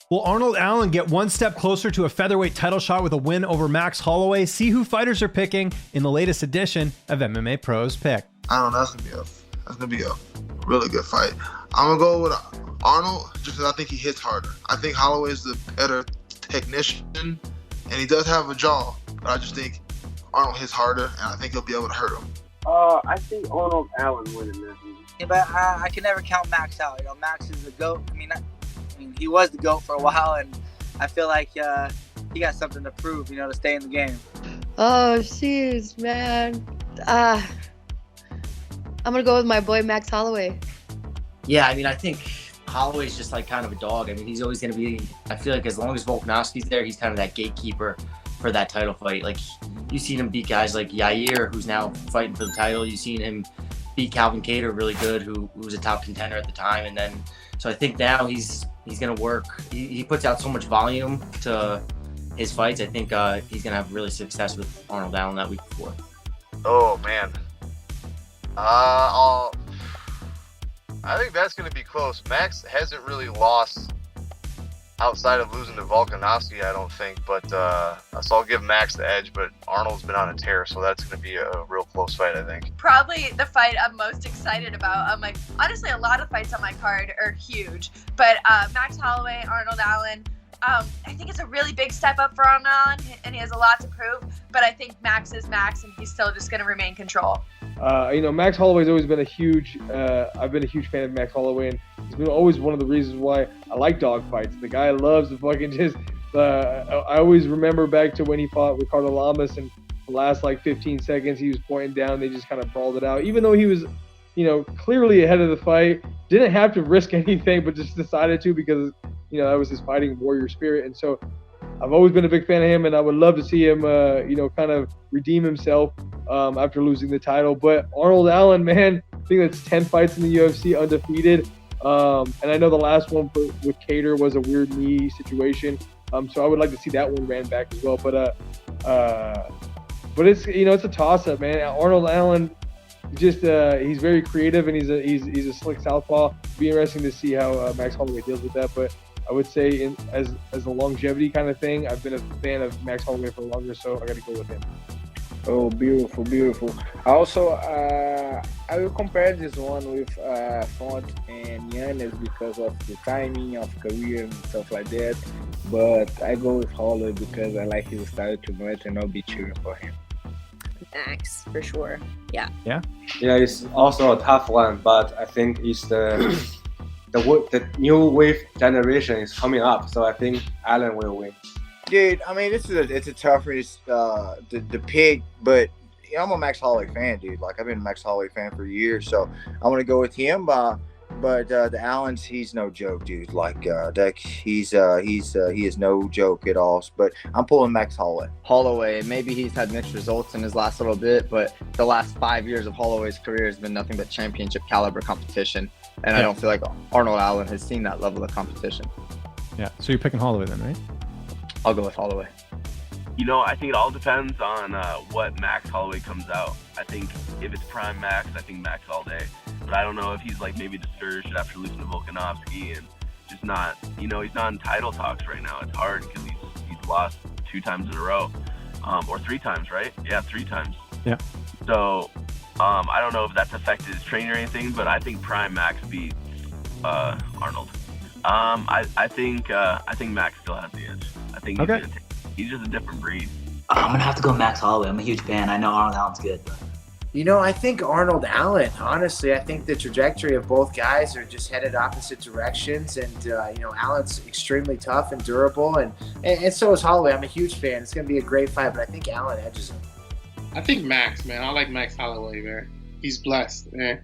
Will Arnold Allen get one step closer to a featherweight title shot with a win over Max Holloway? See who fighters are picking in the latest edition of MMA Pros Pick. I don't know. That's gonna be a really good fight. I'm gonna go with Arnold just because I think he hits harder. I think Holloway is the better technician, and he does have a jaw, but I just think Arnold hits harder, and I think he'll be able to hurt him. I think Arnold Allen winning this. Yeah, but I can never count Max out. You know, Max is the GOAT. I mean, he was the GOAT for a while, and I feel like he got something to prove, to stay in the game. Oh, jeez, man. I'm going to go with my boy Max Holloway. Yeah, I think Holloway's just like kind of a dog. He's always going to be, I feel like as long as Volkanovski's there, he's kind of that gatekeeper for that title fight. Like, you've seen him beat guys like Yair, who's now fighting for the title. You've seen him beat Calvin Kattar really good, who was a top contender at the time. And then, so I think now he's going to work. He puts out so much volume to his fights. I think he's going to have really success with Arnold Allen that week before. Oh, man. I think that's going to be close. Max hasn't really lost outside of losing to Volkanovski, I don't think. But so I'll give Max the edge. But Arnold's been on a tear, so that's going to be a real close fight, I think. Probably the fight I'm most excited about. Honestly, a lot of fights on my card are huge. But Max Holloway, Arnold Allen, I think it's a really big step up for Arnold Allen, and he has a lot to prove. But I think Max is Max, and he's still just going to remain control. Max Holloway's always been I've been a huge fan of Max Holloway, and he's been always one of the reasons why I like dog fights. The guy loves to fucking just, I always remember back to when he fought Ricardo Lamas, and the last 15 seconds he was pointing down, they just kind of brawled it out. Even though he was, clearly ahead of the fight, didn't have to risk anything, but just decided to because, that was his fighting warrior spirit. And so I've always been a big fan of him, and I would love to see him, kind of redeem himself after losing the title. But Arnold Allen, man, I think that's 10 fights in the UFC undefeated. And I know the last one with Kattar was a weird knee situation. So I would like to see that one ran back as well. But it's, it's a toss-up, man. Arnold Allen, just he's very creative, and he's a slick southpaw. It'd be interesting to see how Max Holloway deals with that. But I would say as a longevity kind of thing, I've been a fan of Max Holloway for longer, so I got to go with him. Oh, beautiful, beautiful. Also, I will compare this one with Font and Yanez because of the timing of career and stuff like that. But I go with Holloway because I like his style too much, and I'll be cheering for him. Max, for sure. Yeah. Yeah? Yeah, it's also a tough one, but I think it's the new wave generation is coming up, so I think Allen will win. Dude, it's a tough race to pick, but I'm a Max Holloway fan, dude. I've been a Max Holloway fan for years, so I'm gonna go with him. But the Allens, he's no joke, dude. He is no joke at all. But I'm pulling Max Holloway. Holloway, maybe he's had mixed results in his last little bit, but the last 5 years of Holloway's career has been nothing but championship caliber competition. And I don't feel like Arnold Allen has seen that level of competition. Yeah, so you're picking Holloway then, right? I'll go with Holloway. I think it all depends on what Max Holloway comes out. I think if it's prime Max, I think Max all day. But I don't know if he's maybe discouraged after losing to Volkanovski and just not, he's not in title talks right now. It's hard because he's lost 2 times in a row, or 3 times, right? Yeah, 3 times. Yeah. So I don't know if that's affected his training or anything, but I think prime Max beats Arnold. I think Max still has the edge. I think he's just a different breed. I'm gonna have to go Max Holloway. I'm a huge fan. I know Arnold Allen's good, but I think Arnold Allen, honestly, I think the trajectory of both guys are just headed opposite directions. And, Allen's extremely tough and durable, and so is Holloway. I'm a huge fan. It's going to be a great fight, but I think Allen edges him. I think Max, man. I like Max Holloway, man. He's blessed, man.